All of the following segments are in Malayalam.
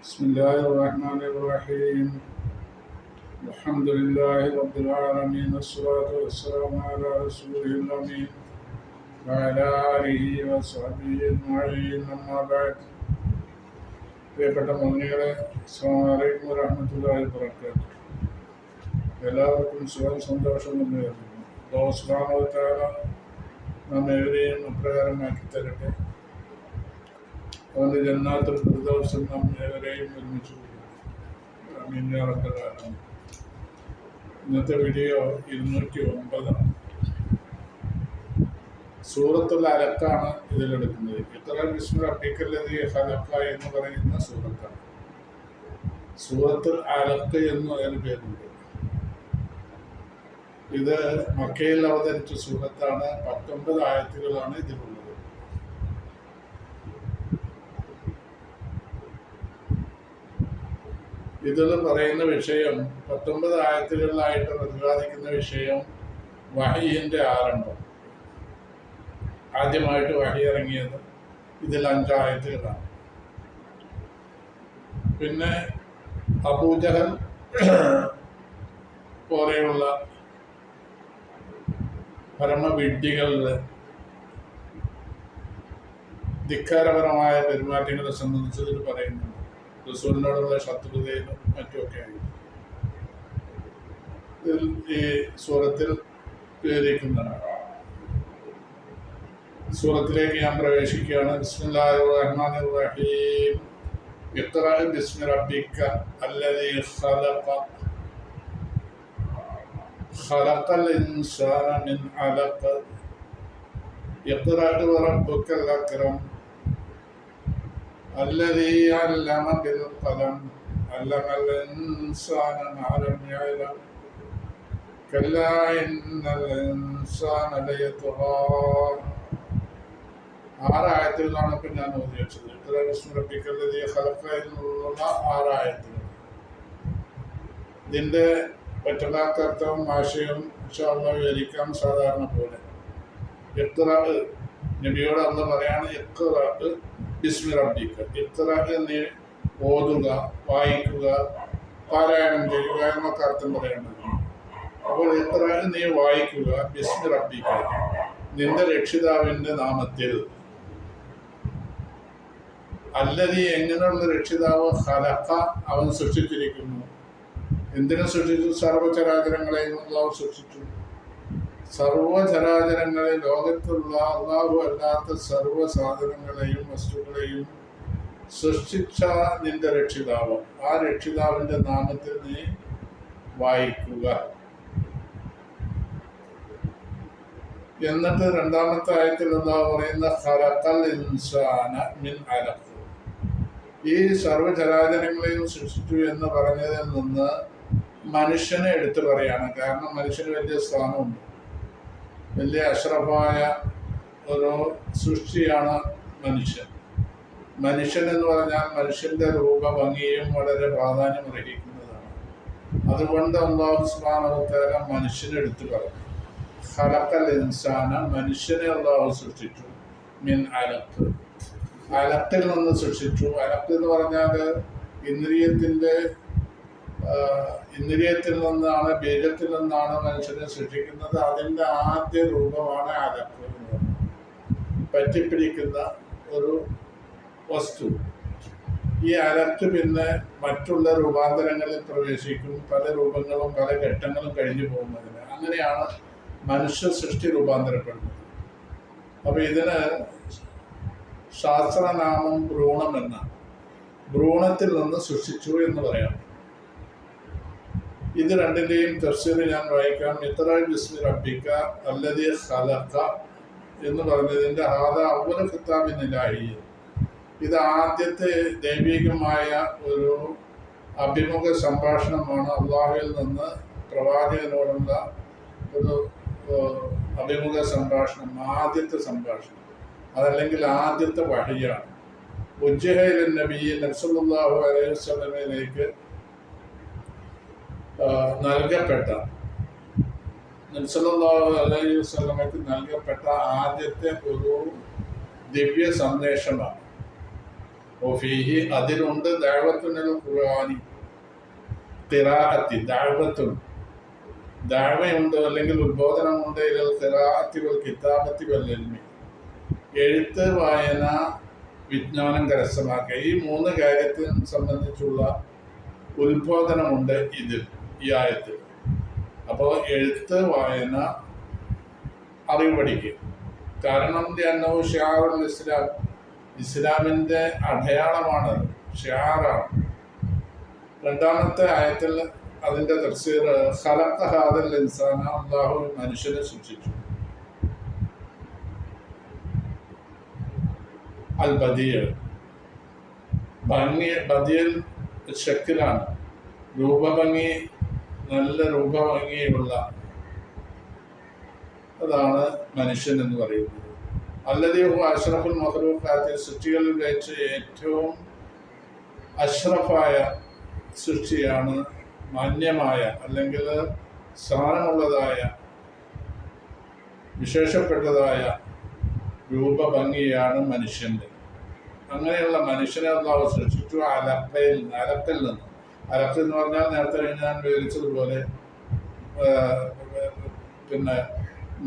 بسم الله الرحمن الرحيم. الحمد لله رب العالمين، والصلاة والسلام على رسوله الأمين وعلى آله وصحبه أجمعين. أما بعد. പ്രിയപ്പെട്ട മുഅ്മിനീങ്ങളെ, അസ്സലാമു അലൈക്കും വറഹ്മത്തുള്ളാഹി വബറകാതുഹു. എല്ലാവർക്കും സുഖം സന്തോഷം എന്ന് കരുതുന്നു. അല്ലാഹു സുബ്ഹാനഹു വ തആല നാം ഏവരെയും അപ്രകാരമാക്കി തരട്ടെ. അവൻ്റെ ജന്നാത്തുൽ ഫിർദൗസിൽ നാം ഏവരെയും ഒരുമിച്ച് ആമീൻ യാ റബ്ബൽ ആലമീൻ. ഇന്നത്തെ വീഡിയോ 209 സൂറത്തുൽ അലക്കാണ് ഇതിലെടുക്കുന്നത്. ഇഖ്റ ബിസ്മി റബ്ബിക്കല്ലദീ ഖലഖ എന്ന് പറയുന്ന സൂറത്താണ്. സൂറത്തുൽ അലക്ക് എന്ന് അതിന് പേരുണ്ട്. ഇത് മക്കയിൽ അവതരിച്ച സൂറത്താണ്. 19 ആയത്തുകളാണ് ഇതിലുള്ളത്. ഇതിൽ പറയുന്ന വിഷയം 19 ആയത്തുകളിലായിട്ട് പ്രതിപാദിക്കുന്ന വിഷയം വഹയിൻ്റെ ആരംഭം. ആദ്യമായിട്ട് വഹി ഇറങ്ങിയത് ഇതിൽ 5 ആയത്തുകളാണ്. പിന്നെ അബൂജഹൽ പോലെയുള്ള പരമവിഡ്ഢികളുടെ ധിക്കാരപരമായ പെരുമാറ്റങ്ങളെ സംബന്ധിച്ചതിൽ പറയുന്നുണ്ട്. റസൂലിനോടുള്ള ശത്രുതയിലും മറ്റുമൊക്കെയായി ഈ സൂറത്തിൽ വിവരിക്കുന്നതാണ്. സൂറത്തിലേക്ക് ഞാൻ പ്രവേശിക്കുകയാണ്. ബിസ്മില്ലാഹിർ റഹ്മാനിർ റഹീം. ഇഖ്റ ബിസ്മി റബ്ബിക അല്ലദീ ഖലഖ ഖലഖൽ ഇൻസാന മിൻ അലഖ ഇഖ്റ വറബ്ബുക്കൽ അക്രം الذي علم بالقلم علم الإنسان ما لم يعلم كلا إن الإنسان ليطغى. 6 ആയത്തുകളാണ് ഇപ്പം ഞാൻ ഓതിവെച്ചത്. ഇഖ്റ ബിസ്മി റബ്ബിക്കല്ലദീ ഖലഖ എന്നുള്ള 6 ആയത്തുകൾ. ഇതിൻ്റെ ഒറ്റവാക്കർത്ഥവും ആശയവും ഇൻഷാ അല്ലാഹ് വിവരിക്കാം സാധാരണ പോലെ. ഇഖ്റ നബിയോട് അന്ന് പറയാണ്, ഇഖ്റ ബിസ്മി റബ്ബിക, ഇഖ്റ നീ ഓതുക, വായിക്കുക, പാരായണം ചെയ്യുക എന്നൊക്കെ അർത്ഥം പറയേണ്ടത്. അപ്പോൾ ഇഖ്റ നീ വായിക്കുക, ബിസ്മി റബ്ബിക നിന്റെ രക്ഷിതാവിൻ്റെ നാമത്തിൽ. അല്ലദീ എങ്ങനെയുള്ള രക്ഷിതാവ് ഖലഖ അവൻ സൃഷ്ടിച്ചിരിക്കുന്നു. എന്തിനെ സൃഷ്ടിച്ചു? സർവചരാചരങ്ങളെയും അല്ലാഹു സൃഷ്ടിച്ചു. സർവചരാചരങ്ങളെ ലോകത്തുള്ള അല്ലാഹു അല്ലാത്ത സർവ സാധനങ്ങളെയും വസ്തുക്കളെയും സൃഷ്ടിച്ച നിന്റെ രക്ഷിതാവ്, ആ രക്ഷിതാവിൻ്റെ നാമത്തിൽ നീ വായിക്കുക. എന്നിട്ട് 2-ാമത്തെ ആയത്തിൽ അല്ലാഹു പറയുന്ന ഖലഖൽ ഇൻസാന മിൻ അലഖ്. ഈ സർവചരാചരങ്ങളെയും സൃഷ്ടിച്ചു എന്ന് പറഞ്ഞതിൽ നിന്ന് മനുഷ്യനെ എടുത്തു പറയാണ്. കാരണം മനുഷ്യന് വലിയ സ്ഥാനമുണ്ട്. വലിയ അഷ്റഫായ ഒരു സൃഷ്ടിയാണ് മനുഷ്യൻ. മനുഷ്യൻ എന്ന് പറഞ്ഞാൽ മനുഷ്യൻ്റെ രൂപഭംഗിയും വളരെ പ്രാധാന്യം അർഹിക്കുന്നതാണ്. അതുകൊണ്ട് അല്ലാഹു സുബ്ഹാനഹു വ തആല മനുഷ്യനെ എടുത്തു പറഞ്ഞു. ഖലഖൽ ഇൻസാന മനുഷ്യനെ അല്ലാഹു സൃഷ്ടിച്ചു. മിൻ അലഖ് അലഖിൽ നിന്ന് സൃഷ്ടിച്ചു. അലഖ് എന്ന് പറഞ്ഞാൽ ഇന്ദ്രിയത്തിൽ നിന്നാണ്, ബീജത്തിൽ നിന്നാണ് മനുഷ്യനെ സൃഷ്ടിക്കുന്നത്. അതിൻ്റെ ആദ്യ രൂപമാണ് അലഖ് എന്ന് പറയുന്നത്. പറ്റിപ്പിടിക്കുന്ന ഒരു വസ്തു. ഈ അലഖ് പിന്നെ മറ്റുള്ള രൂപാന്തരങ്ങളിൽ പ്രവേശിക്കും. പല രൂപങ്ങളും പല ഘട്ടങ്ങളും കഴിഞ്ഞു പോകുന്നതിന്. അങ്ങനെയാണ് മനുഷ്യ സൃഷ്ടി രൂപാന്തരപ്പെടുന്നത്. അപ്പോൾ ഇതിന് ശാസ്ത്രനാമം ഭ്രൂണം എന്നാണ്. ഭ്രൂണത്തിൽ നിന്ന് സൃഷ്ടിച്ചു എന്ന് പറയാം. ഇത് രണ്ടിൻ്റെയും തഫ്സീർ ഞാൻ വായിക്കാം. ഇഖ്റ ബിസ്മി റബ്ബിക അല്ലദീ ഖലഖ എന്ന് പറഞ്ഞതിൻ്റെ ഹാദാ അവ്വല ഖിതാബിൻ ഇലാഹി. ഇത് ആദ്യത്തെ ദൈവികമായ ഒരു അഭിമുഖ സംഭാഷണമാണ്. അള്ളാഹുവിൽ നിന്ന് പ്രവാചകനോടുള്ള ഒരു അഭിമുഖ സംഭാഷണം, ആദ്യത്തെ സംഭാഷണം. അതല്ലെങ്കിൽ ആദ്യത്തെ വഹിയാണ്. ഉജ്ജിഹ ഇലൻ നബി സല്ലല്ലാഹു അലൈഹി വസല്ലമയിലേക്ക് നൽകപ്പെട്ട, നബി സല്ലല്ലാഹു അലൈഹി വസല്ലമയ്ക്ക് നൽകപ്പെട്ട ആദ്യത്തെ ഒരു ദിവ്യ സന്ദേശമാണ്. ഒഫീഹി അതിലുണ്ട് ദഅവത്തുൽ ഖുർആനി ഖിറാഅത്തി ദഅവത്തുൻ ദഅവയുണ്ട് അല്ലെങ്കിൽ ഉദ്ബോധനമുണ്ട് ഇലൽ ഖിറാഅത്തി വൽ കിതാബത്തി വൽ ഇൽമി എഴുത്ത് വായന വിജ്ഞാനം കരസ്ഥമാക്കുക ഈ മൂന്ന് കാര്യത്തെ സംബന്ധിച്ചുള്ള ഉത്ബോധനമുണ്ട് ഇതിൽ ഈ ആയത്തിൽ. അപ്പോൾ എഴുത്ത് വായന അറിവ് പഠിക്കുക. കാരണം ഷിആറുൽ ഇസ്ലാം ഇസ്ലാമിൻ്റെ അടയാളമാണത്, ഷിആറാണ്. രണ്ടാമത്തെ ആയത്തിൽ അതിൻ്റെ തഫ്സീർ ഖലഖ ഹാദൽ ഇൻസാന അല്ലാഹു മനുഷ്യനെ സൃഷ്ടിച്ചു. അൽ ബദിയ ഭംഗി ബദിയൽ ഷക്കിലാണ് രൂപഭംഗി, നല്ല രൂപഭംഗിയുള്ള അതാണ് മനുഷ്യൻ എന്ന് പറയുന്നത്. അല്ലദീ ഹുവ അഷ്റഫുൽ മഖ്ലൂഖാത്ത് സൃഷ്ടികളിൽ വെച്ച് ഏറ്റവും അഷ്റഫായ സൃഷ്ടിയാണ്, മാന്യമായ അല്ലെങ്കിൽ സ്ഥാനമുള്ളതായ വിശേഷപ്പെട്ടതായ രൂപഭംഗിയാണ് മനുഷ്യൻ്റെ. അങ്ങനെയുള്ള മനുഷ്യനെ അല്ലാഹു സൃഷ്ടിച്ചു അലക്കയിൽ നിന്ന്. അലക്ക് എന്ന് പറഞ്ഞാൽ നേരത്തെ ഞാൻ വിവരിച്ചതുപോലെ പിന്നെ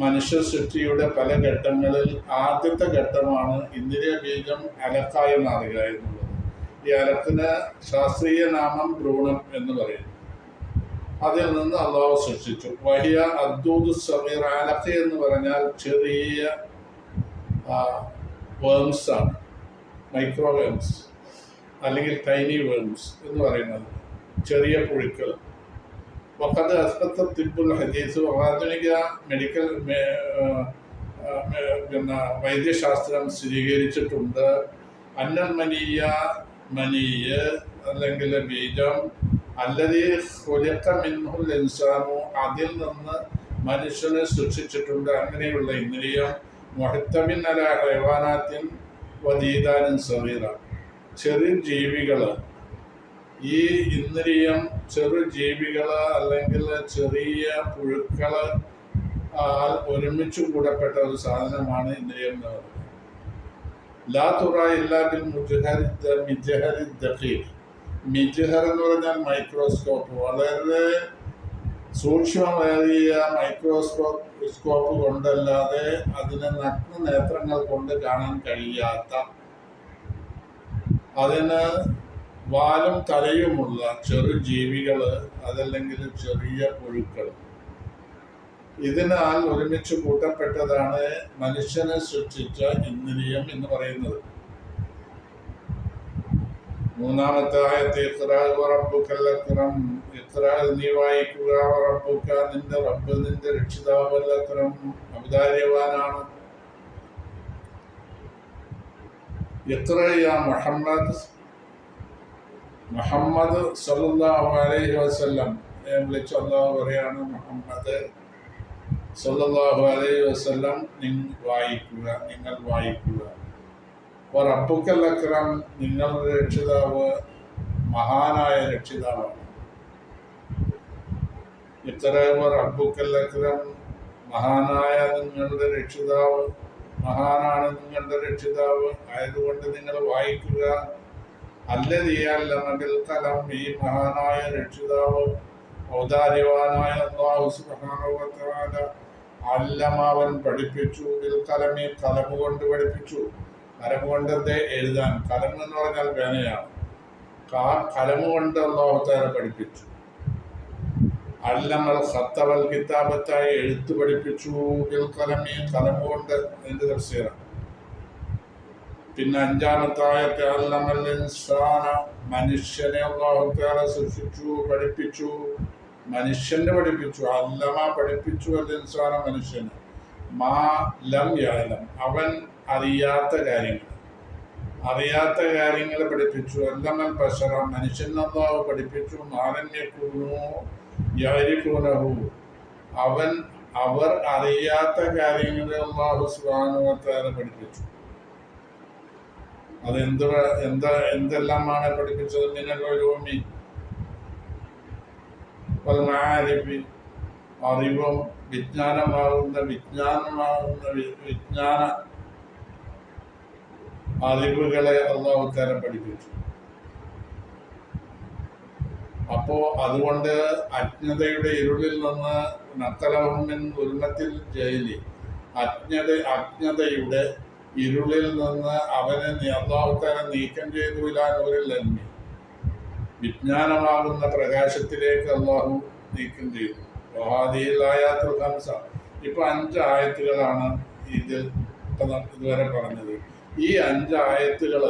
മനുഷ്യ സൃഷ്ടിയുടെ പല ഘട്ടങ്ങളിൽ ആദ്യത്തെ ഘട്ടമാണ് ഇന്ദ്രിയ ബീജം അലക്കായി മാറുക എന്നുള്ളത്. ഈ അലക്കിന് ശാസ്ത്രീയ നാമം ഭ്രൂണം എന്ന് പറയും. അതിൽ നിന്ന് അള്ളാഹു സൃഷ്ടിച്ചു. വഹിയ അദ്ദൂദ് സഗീർ. അലക്ക എന്ന് പറഞ്ഞാൽ ചെറിയ വേംസ് ആണ്, മൈക്രോ വേംസ് അല്ലെങ്കിൽ ടൈനി വേംസ് എന്ന് പറയുന്നത്, ചെറിയ പുഴുക്കൾ. വഖദ് അസ്ബത്ത തിബ്ബുൽ ഹദീസ്. ആധുനിക മെഡിക്കൽ പിന്നെ വൈദ്യശാസ്ത്രം സ്ഥിരീകരിച്ചിട്ടുണ്ട് അന്നൽ മനീയ് അല്ലെങ്കിൽ ബീജം അല്ലദീ ഖുലിഖ മിൻഹുൽ ഇൻസാനു അതിൽ നിന്ന് മനുഷ്യനെ സൃഷ്ടിച്ചിട്ടുണ്ട്. അങ്ങനെയുള്ള ഇന്ദ്രിയം മുഹത്തമിൻ അലാ ഹൈവാനാത്തിൻ വദീദാനിൻ സഗീറ. ചെറു ജീവികൾ, ഈ ഇന്ദ്രിയം ചെറു ജീവികൾ അല്ലെങ്കിൽ ചെറിയ പുഴുക്കൾ ഒരുമിച്ച് കൂടപ്പെട്ട ഒരു സാധനമാണ് ഇന്ദ്രിയം എന്ന് പറയുന്നത്. ലാ തുറ ഇല്ലാ ബിൽ മിജ്ഹരി ദഖീഖ്. മിജ്ഹർ എന്ന് പറഞ്ഞാൽ മൈക്രോസ്കോപ്പ്, വളരെ സൂക്ഷ്മമേറിയ മൈക്രോസ്കോപ്പ് കൊണ്ടല്ലാതെ അതിനെ നഗ്ന നേത്രങ്ങൾ കൊണ്ട് കാണാൻ കഴിയാത്ത, അതിന് വാലും തലയുമുള്ള ചെറു ജീവികൾ, അതല്ലെങ്കിൽ ചെറിയ പുഴുക്കൾ, ഇതിനാൽ ഒരുമിച്ച് കൂട്ടപ്പെട്ടതാണ് മനുഷ്യനെ സൃഷ്ടിച്ച ഇന്ദ്രിയം എന്ന് പറയുന്നത്. മൂന്നാമത്തെ ആയത്ത് നീ വായിക്കുക, റബ്ബുക നിന്റെ റബ്ബ്, നിന്റെ രക്ഷിതാവ് അക്രം ഔദാര്യവാനാണ്. മുഹമ്മദ് സല്ലല്ലാഹു അലൈഹി വസല്ലം വിളിച്ച് അല്ലാഹു പറയാണ്, മുഹമ്മദ് സല്ലല്ലാഹു അലൈഹി വസല്ലം നിങ്ങൾ വായിക്കുക. റബ്ബുക്കൽ അക്രം നിങ്ങളുടെ രക്ഷിതാവ് മഹാനായ രക്ഷിതാവാണ്. റബ്ബുക്കൽ അക്രം മഹാനായ നിങ്ങളുടെ രക്ഷിതാവ്, മഹാനാണ് നിങ്ങളുടെ രക്ഷിതാവ് ആയതുകൊണ്ട് നിങ്ങൾ വായിക്കുക. അല്ലദീഅല്ലമൽ ഖലം ഈ മഹാനായ രക്ഷിതാവ് ഔദാര്യവാനായ അല്ലാഹു സുബ്ഹാനഹു വ തആല അല്ലമവൻ പഠിപ്പിച്ചു. ബിൽ ഖലമി ഖലം കൊണ്ട് പഠിപ്പിച്ചു. കലം കൊണ്ട് എഴുതാൻ, കലം എന്ന് പറഞ്ഞാൽ പേനയാണ്. കലം കൊണ്ട് അല്ലാഹു തആല പഠിപ്പിച്ചു. അല്ലമൽ ഖത്ത വൽ കിതാബത്തായി എഴുത്ത് പഠിപ്പിച്ചു. ബിൽ ഖലമി കലം കൊണ്ട് അതിന്റെ തഫ്സീറാണ്. പിന്നെ അഞ്ചാമത്തെ ആയത്ത് അല്ലമൽ ഇൻസാന മനുഷ്യനെ അല്ലാഹു തആല സൃഷ്ടിച്ചു, പഠിപ്പിച്ചു. മനുഷ്യനെ പഠിപ്പിച്ചു. അല്ലമ പഠിപ്പിച്ചു അൽ ഇൻസാന മനുഷ്യന് മാ ലം യഅലം അവൻ അറിയാത്ത കാര്യങ്ങൾ പഠിപ്പിച്ചു. അല്ലമൽ ബശറ മനുഷ്യനെ അല്ലാഹു പഠിപ്പിച്ചു. മാലം യകൂനു യഅരിഫൂനഹു അവർ അറിയാത്ത കാര്യങ്ങളെ അല്ലാഹു സുബ്ഹാനഹു വ തആല പഠിപ്പിച്ചു. അത് എന്തെല്ലാമാണ് പഠിപ്പിച്ചത്? മിനൽ ഉലൂമി വൽ മആരിഫി അറിവും വിജ്ഞാന അറിവുകളെ അള്ളാഹു തആല പഠിപ്പിച്ചു. അപ്പോ അതുകൊണ്ട് അജ്ഞതയുടെ ഇരുളിൽ നിന്ന് നഖലഹും ഉൽമത്തിൽ ജയിലി, അജ്ഞതയുടെ ഇരുളിൽ നിന്ന് അവനെ അല്ലാഹു തആല നീക്കം ചെയ്തു. ഇലാ നൂറിൽ ഇൽമി, വിജ്ഞാനമാകുന്ന പ്രകാശത്തിലേക്ക് അള്ളാഹു നീക്കം ചെയ്തു. വഹാദിഹിൽ ആയാത്തുൽ ഖംസ, ഇപ്പൊ 5 ആയത്തുകളാണ് ഇതിൽ ഇതുവരെ പറഞ്ഞത്. ഈ 5 ആയത്തുകൾ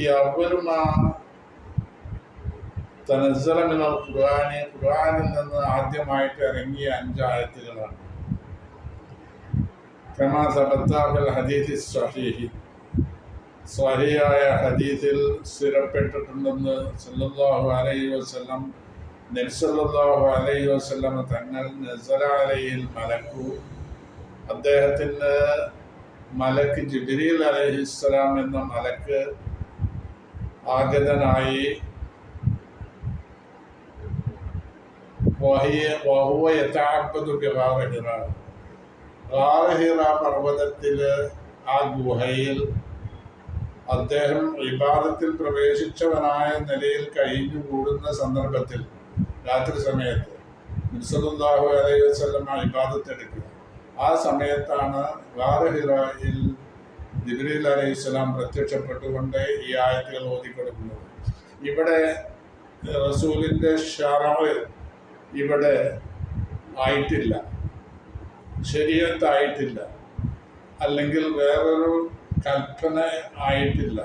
ഈ അവലുമാ തനസ്സല മിനൽ ഖുർആനി, ഖുർആനിൽ നിന്ന് ആദ്യമായിട്ട് ഇറങ്ങിയ 5 ആയത്തുകളാണ്. കമാ സബത്ത ഫിൽ ഹദീസ് സ്വഹീഹ്, സ്വഹീഹായ ഹദീസിൽ സ്ഥിരപ്പെട്ടിട്ടുണ്ടെന്ന് സല്ലല്ലാഹു അലൈഹി വസല്ലം, നബി സല്ലല്ലാഹു അലൈഹി വസല്ലം തങ്ങൾ നസല അലൈഹിൽ മലക്കു, അദ്ദേഹത്തിന് മലക്ക് ജിബ്രീൽ അലൈഹിസ്സലാം എന്ന മലക്ക് ആഗതനായി. വഹുവ യതഅബ്ബദു ബിഗാറ ഹിറ, ഗാറ ഹിറ പർവ്വതത്തില് ആ ഗുഹയിൽ അദ്ദേഹം ഇബാദത്തിൽ പ്രവേശിച്ചവനായ നിലയിൽ കഴിഞ്ഞുകൂടുന്ന സന്ദർഭത്തിൽ രാത്രി സമയത്ത് നബി സല്ലല്ലാഹു അലൈഹി വസല്ലം ഇബാദത്ത് എടുക്കുക. ആ സമയത്താണ് ഗാറ ഹിറയിൽ ജിബ്രീൽ അലൈഹിസ്സലാം പ്രത്യക്ഷപ്പെട്ടുകൊണ്ട് ഈ ആയത്തുകൾ ഓതിക്കൊടുക്കുന്നത്. ഇവിടെ റസൂലിന്റെ ശറഅ് ഇവിടെ ആയിട്ടില്ല, ശരീഅത്തായിട്ടില്ല, അല്ലെങ്കിൽ വേറൊരു കൽപ്പന ആയിട്ടില്ല.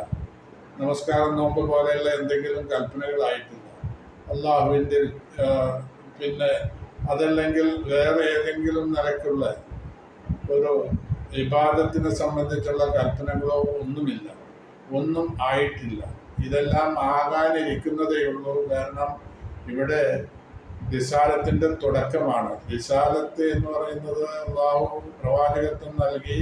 നമസ്കാരം, നോമ്പ് പോലെയുള്ള എന്തെങ്കിലും കൽപ്പനകളായിട്ടില്ല. അള്ളാഹുവിൻ്റെ പിന്നെ അതല്ലെങ്കിൽ വേറെ ഏതെങ്കിലും നിലക്കുള്ള ഒരു ഇബാദത്തിനെ സംബന്ധിച്ചുള്ള കൽപ്പനകളോ ഒന്നുമില്ല, ഒന്നും ആയിട്ടില്ല. ഇതെല്ലാം ആകാനിരിക്കുന്നതേ ഉള്ളൂ. കാരണം ഇവിടെ റിസാലത്തിന്റെ തുടക്കമാണ്. റിസാലത്ത് എന്ന് പറയുന്നത് അള്ളാഹു പ്രവാചകത്വം നൽകി,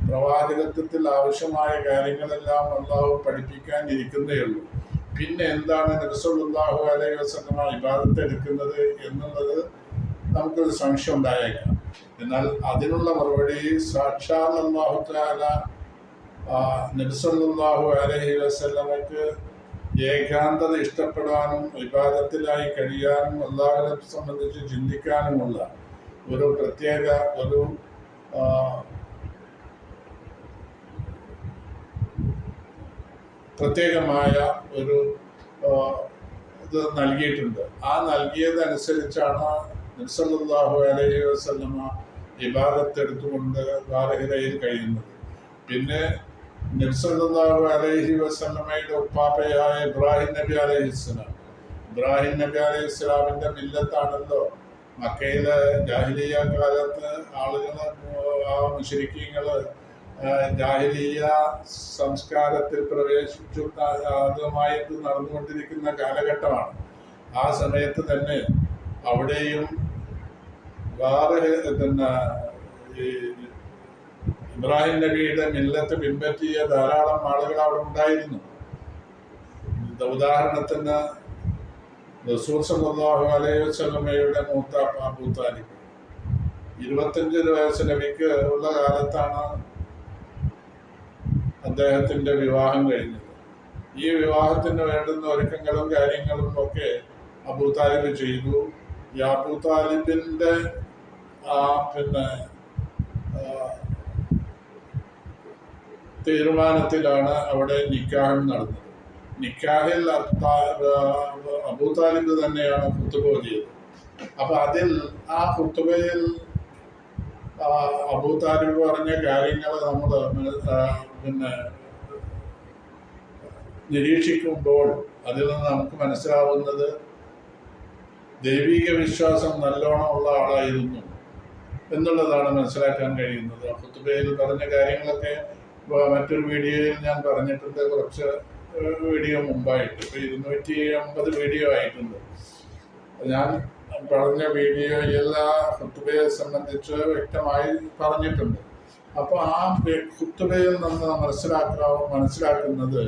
പ്രവാചകത്വത്തിൽ ആവശ്യമായ കാര്യങ്ങളെല്ലാം അള്ളാഹു പഠിപ്പിക്കാൻ ഇരിക്കുന്നേ ഉള്ളൂ. പിന്നെ എന്താണ് നബി സല്ലല്ലാഹു അലൈഹി വസല്ലം ഇബാദത്ത് എടുക്കുന്നത് എന്നുള്ളത് നമുക്കൊരു സംശയം ഉണ്ടായേക്കാം. എന്നാൽ അതിനുള്ള മറുപടി സാക്ഷാൽ അല്ലാഹു തആല നബി സല്ലല്ലാഹു അലൈഹി വസല്ലമക്ക് ഏകാന്തത ഇഷ്ടപ്പെടാനും ഇബാദത്തിലായി കഴിയാനും അല്ലാഹുവിനെ സംബന്ധിച്ച് ചിന്തിക്കാനുമുള്ള ഒരു പ്രത്യേകമായ ഒരു ഇത് നൽകിയിട്ടുണ്ട്. ആ നൽകിയതനുസരിച്ചാണ് നബി സല്ലല്ലാഹു അലൈഹി വസല്ലമ ഇബാദത്ത് എടുത്തുകൊണ്ട് ഗാറ ഹിറയിൽ കഴിയുന്നത്. പിന്നെ നബി സല്ലല്ലാഹു അലൈഹി വസല്ലമയുടെ ഉപ്പാപ്പയായ ഇബ്രാഹിം നബി അലൈഹിസ്സലാം, ഇബ്രാഹിം നബി അലൈഹിസ്സലാമിന്റെ മില്ലത്താണല്ലോ മക്കയിലെ ജാഹിലിയ കാലത്ത് ആളുകൾ, മുശ്രിക്കീങ്ങള് ജാഹിലിയ സംസ്കാരത്തിൽ പ്രവേശിച്ചു. അതുമായിട്ട് നടന്നുകൊണ്ടിരിക്കുന്ന കാലഘട്ടമാണ്. ആ സമയത്ത് തന്നെ അവിടെയും ഇബ്രാഹിം നബിയുടെ മില്ലത്ത് പിൻപറ്റിയ ധാരാളം ആളുകൾ അവിടെ ഉണ്ടായിരുന്നു. ഉദാഹരണത്തിന് റസൂൽ സല്ലല്ലാഹു അലൈഹി വസല്ലമയുടെ മൂത്താപ്പ അബൂ താലിബ് 25 വയസ്സ് നബിക്ക് ഉള്ള കാലത്താണ് അദ്ദേഹത്തിന്റെ വിവാഹം കഴിഞ്ഞത്. ഈ വിവാഹത്തിന് വേണ്ടുന്ന ഒരുക്കങ്ങളും കാര്യങ്ങളും ഒക്കെ അബൂ താലിബ് ചെയ്തു. ഈ അബൂ താലിബിന്റെ പിന്നെ തീരുമാനത്തിലാണ് അവിടെ നിക്കാഹ് നടന്നത്. നിക്കാഹിൽ അബൂ താലിബ് തന്നെയാണ് ഖുത്ബ ഓതിയത്. അപ്പൊ അതിൽ ആ ഖുത്ബയിൽ അബൂ താലിബ് പറഞ്ഞ കാര്യങ്ങൾ നമ്മൾ പിന്നെ നിരീക്ഷിക്കുമ്പോൾ അതിൽ നിന്ന് നമുക്ക് മനസ്സിലാവുന്നത് ദൈവിക വിശ്വാസം നല്ലോണം ഉള്ള ആളായിരുന്നു എന്നുള്ളതാണ് മനസ്സിലാക്കാൻ കഴിയുന്നത്. ഖുത്ബയിൽ പറഞ്ഞ കാര്യങ്ങളൊക്കെ മറ്റൊരു വീഡിയോയിൽ ഞാൻ പറഞ്ഞിട്ടുണ്ട്, കുറച്ച് വീഡിയോ മുമ്പായിട്ട്. ഇപ്പോൾ 250 വീഡിയോ ആയിട്ടുണ്ട്. ഞാൻ പറഞ്ഞ വീഡിയോയിൽ ഖുത്ബയെ സംബന്ധിച്ച് വ്യക്തമായി പറഞ്ഞിട്ടുണ്ട്. അപ്പോൾ ആ ഖുത്ബയിൽ നിന്ന് മനസ്സിലാക്കുന്നത്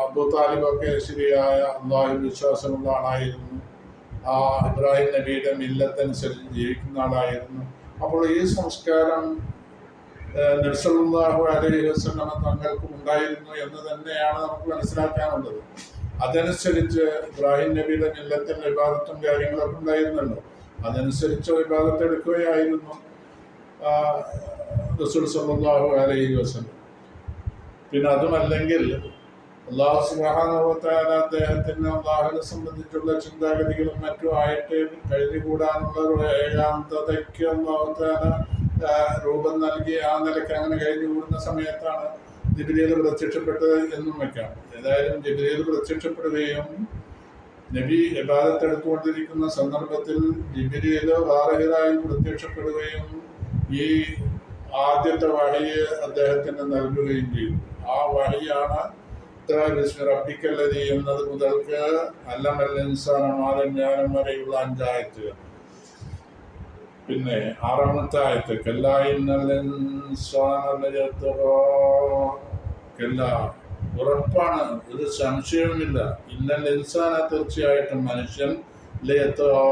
അബൂ താലിബൊക്കെ ശരിയായ അല്ലാഹുവിൽ വിശ്വാസമുള്ള ആളായിരുന്നു. ഇബ്രാഹിം നബിയുടെ മില്ലത്തനുസരിച്ച് ജീവിക്കുന്ന ആളായിരുന്നു. അപ്പോൾ ഈ സംസ്കാരം നബി സല്ലല്ലാഹു അലൈഹി വസല്ലം തങ്ങൾക്കും ഉണ്ടായിരുന്നു എന്ന് തന്നെയാണ് നമുക്ക് മനസ്സിലാക്കാനുള്ളത്. അതനുസരിച്ച് ഇബ്രാഹിം നബിയുടെ മില്ലത്തിൽ ഇബാദത്തും കാര്യങ്ങളൊക്കെ ഉണ്ടായിരുന്നല്ലോ. അതനുസരിച്ച് ഇബാദത്ത് എടുക്കുകയായിരുന്നു റസൂൽ സല്ലല്ലാഹു അലൈഹി വസല്ലം. പിന്നെ അതുമല്ലെങ്കിൽ അല്ലാഹു സുബ്ഹാനഹു വ തആല അദ്ദേഹത്തിന് അല്ലാഹുവിനെ സംബന്ധിച്ചുള്ള ചിന്താഗതികളും മറ്റും ആയിട്ട് കഴിഞ്ഞുകൂടാനുള്ള ഏകാന്തതയ്ക്ക് അല്ലാഹു തആല രൂപം നൽകി ആ നിലയ്ക്ക് അങ്ങനെ കഴിഞ്ഞുകൂടുന്ന സമയത്താണ് ജിബ്രീൽ പ്രത്യക്ഷപ്പെട്ടത് എന്നും വയ്ക്കാം. ഏതായാലും ജിബ്രീൽ പ്രത്യക്ഷപ്പെടുകയും നബി ഇബാദത്ത് എടുത്തുകൊണ്ടിരിക്കുന്ന സന്ദർഭത്തിൽ ജിബ്രീൽ വാറഹിറായി പ്രത്യക്ഷപ്പെടുകയും ഈ ആദ്യത്തെ വഹയ്യ് അദ്ദേഹത്തിന് നൽകുകയും ചെയ്തു. ആ വഹയ്യാണ് റബ്ബിക്കല്ലദീ എന്നത് മുതൽക്ക് അല്ലമൽ ഇൻസാന മാ ലം യഅലം വരെയുള്ള 5 ആയത്തുകൾ. പിന്നെ 6-ാമത്തെ ആയത്ത് കല്ലാ ഇന്നൽ ഇൻസാന ലയത്ഗാ, കല്ലാ ഉറപ്പാണ്, ഒരു സംശയവുമില്ല, ഇന്നൽ ഇൻസാന തീർച്ചയായിട്ടും മനുഷ്യൻ ലയത്ഗാ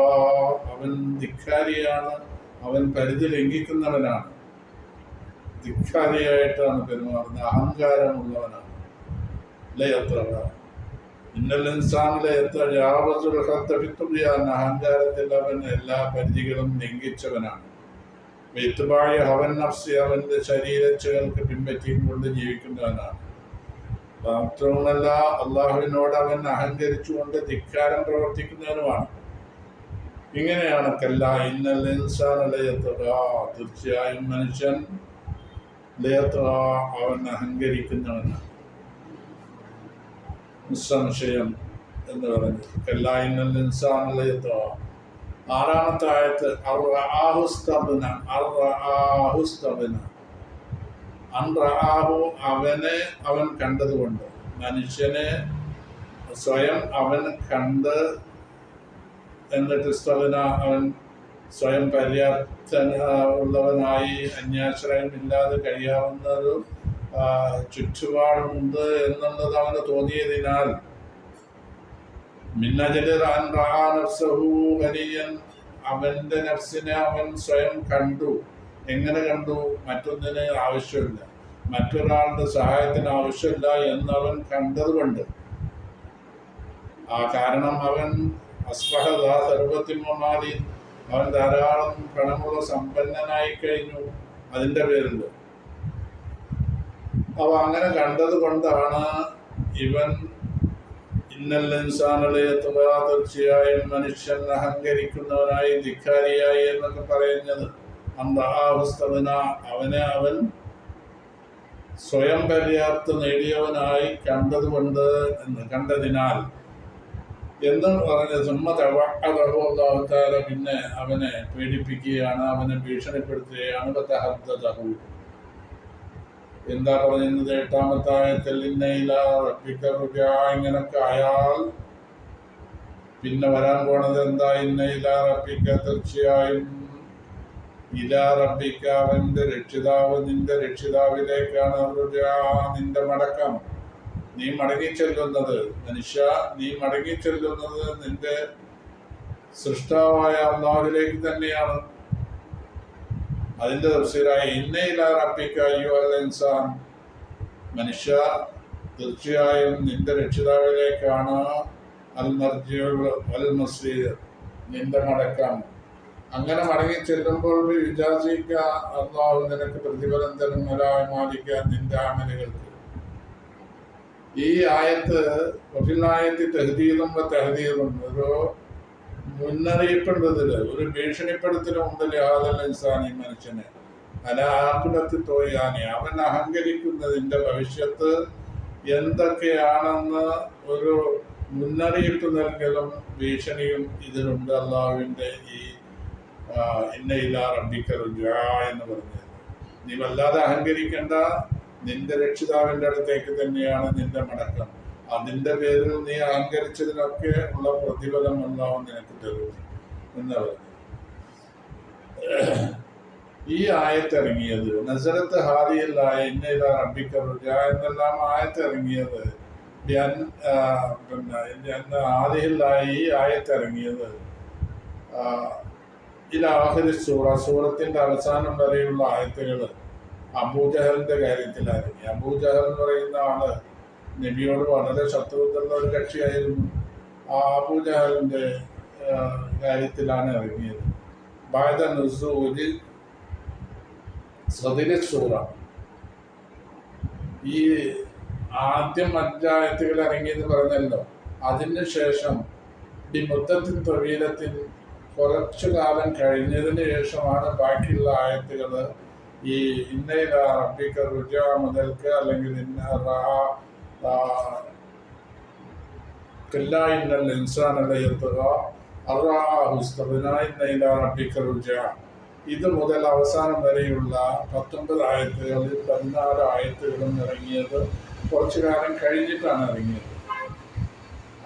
അവൻ ധിക്കാരിയാണ്, അവൻ പരിധി ലംഘിക്കുന്നവനാണ്, ധിക്കാരിയായിട്ടാണ് പെരുമാറുന്നത്, അഹങ്കാരമുള്ളവനാണ്. ലയത്ഗാ ഇന്നൽ ഇൻസാന ലയതജാവസുൽ ഹദ്ദ ഫിത്തുഗ്യാൻ, അഹങ്കാരത്തിൽ അവൻ എല്ലാ പരിധികളും ലംഘിച്ചവനാണ്. ഇത്ബാഇ ഹവൻ നഫ്സ്, അവന്റെ ശരീരച്ചകൾക്ക് പിൻപറ്റിക്കൊണ്ട് ജീവിക്കുന്നവനാണ്. മാത്രവുമല്ല അള്ളാഹുവിനോട് അവൻ അഹങ്കരിച്ചുകൊണ്ട് ധിക്കാരം പ്രവർത്തിക്കുന്നവനുമാണ്. ഇങ്ങനെയാണ് കല്ലാ ഇന്നൽ ഇൻസാന ലയത്ഗാ, തീർച്ചയായും മനുഷ്യൻ ലയത്ഗാ അവൻ അഹങ്കരിക്കുന്നവനാണ്, നിസ്സംശയം എന്ന് പറഞ്ഞു. കല്ലാ ഇന്നൽ ഇൻസാന ലയത്ഗാ. 6-ാമത്തെ ആയത്ത് അർറആഹു ഇസ്തഗ്ന, അർറആഹു ഇസ്തഗ്ന, അൻറആഹു അവനെ അവൻ കണ്ടതുകൊണ്ട്, മനുഷ്യനെ സ്വയം അവൻ കണ്ട് എന്നിട്ട് ഇസ്തഗ്ന അവൻ സ്വയം പര്യാപ്ത ഉള്ളവനായി അന്യാശ്രയമില്ലാതെ കഴിയാവുന്നൊരു ചുറ്റുപാടുണ്ട് എന്നുള്ളത് അവന് തോന്നിയതിനാൽ അവന്റെ നഫ്സിനെ അവൻ സ്വയം കണ്ടു. എങ്ങനെ കണ്ടു? മറ്റൊന്നിന് ആവശ്യമില്ല, മറ്റൊരാളുടെ സഹായത്തിന് ആവശ്യമില്ല എന്നവൻ കണ്ടതുകൊണ്ട്. ആ കാരണം അവൻ അസ്ബഹദ സർവത്തിമാലി, അവൻ ധാരാളം പണമുള്ള സമ്പന്നനായി കഴിഞ്ഞു അതിൻ്റെ പേരിൽ. അവ അങ്ങനെ കണ്ടത് കൊണ്ടാണ് ഇവൻ ഇന്നൽ ഇൻസാന ലയത്ഗാ, തീർച്ചയായും മനുഷ്യൻ അഹങ്കരിക്കുന്നവനായി ധിക്കാരിയായി എന്നൊക്കെ പറയുന്നത്. അൻറആഹു ഇസ്തഗ്ന, അവനെ അവൻ സ്വയം പര്യാപ്ത നേടിയവനായി കണ്ടതുകൊണ്ട് എന്ന്, കണ്ടതിനാൽ എന്നും പറഞ്ഞ് സുമ്മ തവഅദഹു, അല്ലാഹു തആല പിന്നെ അവനെ പേടിപ്പിക്കുകയാണ്, അവനെ ഭീഷണിപ്പെടുത്തുകയാണ്. ഫതഹദ്ദദഹു, എന്താ പറയുന്നത് 8-ാമത്തെ ആയത്തിൽ ഇന്ന ഇലാ റബ്ബിക റുജാ, ഇങ്ങനൊക്കെ ആയാൽ പിന്നെ വരാൻ പോണത് എന്താ? ഇന്ന ഇലാ റബ്ബിക, തീർച്ചയായും ഇലാ റബ്ബിക അവന്റെ രക്ഷിതാവ്, നിന്റെ രക്ഷിതാവിലേക്കാണ് റുജാ നിന്റെ മടക്കം, നീ മടങ്ങിച്ചെല്ലുന്നത്. മനുഷ്യ, നീ മടങ്ങിച്ചെല്ലുന്നത് നിന്റെ സൃഷ്ടാവായ അല്ലാഹുവിലേക്ക് തന്നെയാണ്. അതിന്റെ തഫ്സീറായി ഇന്ന ഇലാ റബ്ബിക അയ്യുഹൽ ഇൻസാൻ, മനുഷ്യ തീർച്ചയായും നിന്റെ രക്ഷിതാവിലേക്കാണ് അൽ മർജിഉ വൽ മസീർ, നിന്റെ മടക്കം. അങ്ങനെ മടങ്ങി ചെല്ലുമ്പോൾ വിചാരിക്ക അല്ലാഹു നിനക്ക് പ്രതിഫലം തരും, മാലിക്കാൻ നിന്റെ അമലുകൾക്ക്. ഈ ആയത്ത് ഒഫിലായത്തി തഹദീദും തഹദീദും, ഒരു മുന്നറിയിപ്പുണ്ടതിൽ, ഒരു ഭീഷണിപ്പെടുത്തലും ഉണ്ടല്ലേ. ഹാദൽ ഇൻസാനി, മനുഷ്യനെ അലാഖിബത്തി തോയാനി, അവൻ അഹങ്കരിക്കുന്നതിൻ്റെ ഭവിഷ്യത്ത് എന്തൊക്കെയാണെന്ന് ഒരു മുന്നറിയിപ്പ് നൽകലും ഭീഷണിയും ഇതിലുണ്ട്. അള്ളാഹുവിൻ്റെ ഈ ഇന്ന ഇലാ റബ്ബിക റുജാ എന്ന് പറഞ്ഞത്, നീ വല്ലാതെ അഹങ്കരിക്കേണ്ട, നിന്റെ രക്ഷിതാവിൻ്റെ അടുത്തേക്ക് തന്നെയാണ് നിന്റെ മടക്കം. അതിൻ്റെ പേരിൽ നീ അഹങ്കരിച്ചതിനൊക്കെ ഉള്ള പ്രതിഫലം അല്ലാഹു നിനക്ക് തരും എന്ന് പറഞ്ഞു. ഈ ആയത്തിറങ്ങിയത് നസറത്ത് ഹാദിയിലായ ഇന്ന ഇലാ റബ്ബിക റുജാ എന്നെല്ലാം ആയത്തിറങ്ങിയത്, പിന്നെ ആദിയിലായി ഈ ആയത്തിറങ്ങിയത് ഇലാ ആഖിരി സൂറ, സൂറത്തിൻ്റെ അവസാനം വരെയുള്ള ആയത്തുകൾ അബൂജഹലിന്റെ കാര്യത്തിൽ ഇറങ്ങി. അബൂജഹൽ എന്ന് പറയുന്ന ആള് നബിയോട് വളരെ ശത്രുതയുള്ള ഒരു കക്ഷിയായിരുന്നു. ആ അബൂജഹലിന്റെ കാര്യത്തിലാണ് ഇറങ്ങിയത്. ബഅദ നുസൂലി സദരി സൂറ, ഈ ആദ്യം 5 ആയത്തുകൾ ഇറങ്ങിയെന്ന് പറഞ്ഞല്ലോ, അതിന് ശേഷം ഈ മുദ്ദത്തിൻ ത്വവീലത്തിൻ കുറച്ചു കാലം കഴിഞ്ഞതിന് ശേഷമാണ് ബാക്കിയുള്ള ആയത്തുകൾ ഈ ഇന്നയില റബ്ബിക റുജാ മുതൽക്ക്, അല്ലെങ്കിൽ ഇന്നൽ ഇൻസാന ലയത്ഗ അർആഹു ഇസ്തഗ്നാ ഇന്നയില റബ്ബിക റുജാ, ഇത് മുതൽ അവസാനം വരെയുള്ള 19 ആയത്തുകളിൽ 14 ആയത്തുകളും ഇറങ്ങിയത് കുറച്ചു കാലം കഴിഞ്ഞിട്ടാണ് ഇറങ്ങിയത്.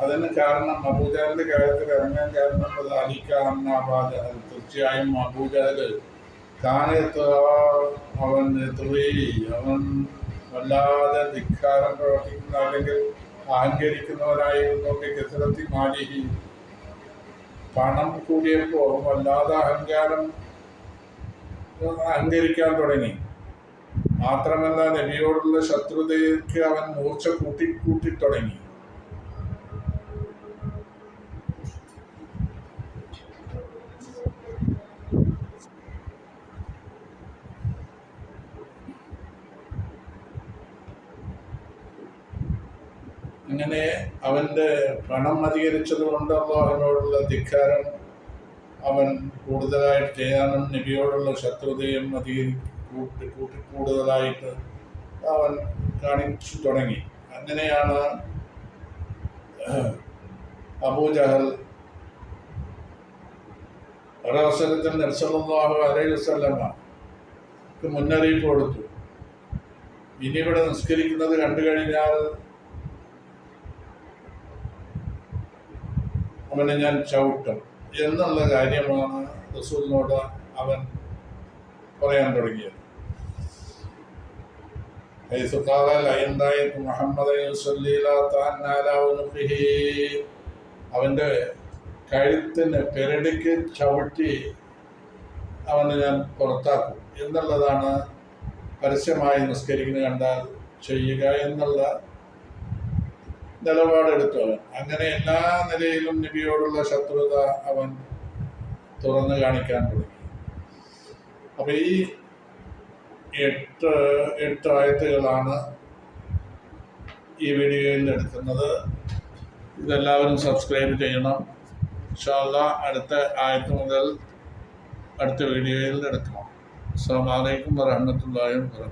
അതിന് കാരണം അബൂജഹലിന്റെ കാര്യത്തിൽ ഇറങ്ങാൻ കാരണം അലിക്കാബാജഹൽ, തീർച്ചയായും അബൂജഹൽ അവൻ അവൻ വല്ലാതെ ധിക്കാരം പ്രവർത്തിക്കുന്ന, അല്ലെങ്കിൽ അഹങ്കരിക്കുന്നവരായിരുന്നു. കെസറത്തി മാലിഹി, പണം കൂടിയപ്പോൾ വല്ലാതെ അഹങ്കരിക്കാൻ തുടങ്ങി. മാത്രമല്ല നബിയോടുള്ള ശത്രുതയ്ക്ക് അവൻ മൂർച്ച കൂട്ടി തുടങ്ങി. അങ്ങനെ അവന്റെ പണം അധികരിച്ചത് കൊണ്ട് അല്ലാഹുവിനോടുള്ള ധിക്കാരം അവൻ കൂടുതലായിട്ട് ചെയ്യാനും നബിയോടുള്ള ശത്രുതയും കൂടുതലായിട്ട് അവൻ കാണിച്ചു തുടങ്ങി. അങ്ങനെയാണ് അബൂജഹൽ ഒരവസരത്തിൽ നബി സല്ലല്ലാഹു അലൈഹി വസല്ലമക്ക് മുന്നറിയിപ്പ് കൊടുത്തു. ഇനി ഇവിടെ നിസ്കരിക്കുന്നത് കണ്ടു കഴിഞ്ഞാൽ അവനെ ഞാൻ ചവിട്ടും എന്നുള്ള കാര്യമാണ് റസൂലിനോട് അവൻ പറയാൻ തുടങ്ങിയത്. അവന്റെ കഴുത്തിന് പെരടിക്ക് ചവിട്ടി അവനെ ഞാൻ പുറത്താക്കും എന്നുള്ളതാണ് പരസ്യമായി നിസ്കരിക്കുന്നത് കണ്ടാൽ ചെയ്യുക എന്നുള്ള നിലപാടെടുത്തു അവൻ. അങ്ങനെ എല്ലാ നിലയിലും നബിയോടുള്ള ശത്രുത അവൻ തുറന്നു കാണിക്കാൻ തുടങ്ങി. അപ്പൊ ഈ 8 ആയത്തുകളാണ് ഈ വീഡിയോയിൽ എടുക്കുന്നത്. ഇതെല്ലാവരും സബ്സ്ക്രൈബ് ചെയ്യണം. ഇൻഷാ അല്ലാഹ് അടുത്ത ആയത്ത് മുതൽ അടുത്ത വീഡിയോയിൽ എടുക്കണം. അസ്സലാമു അലൈക്കും വറഹ്മത്തുള്ളാഹി വബറകാതുഹു.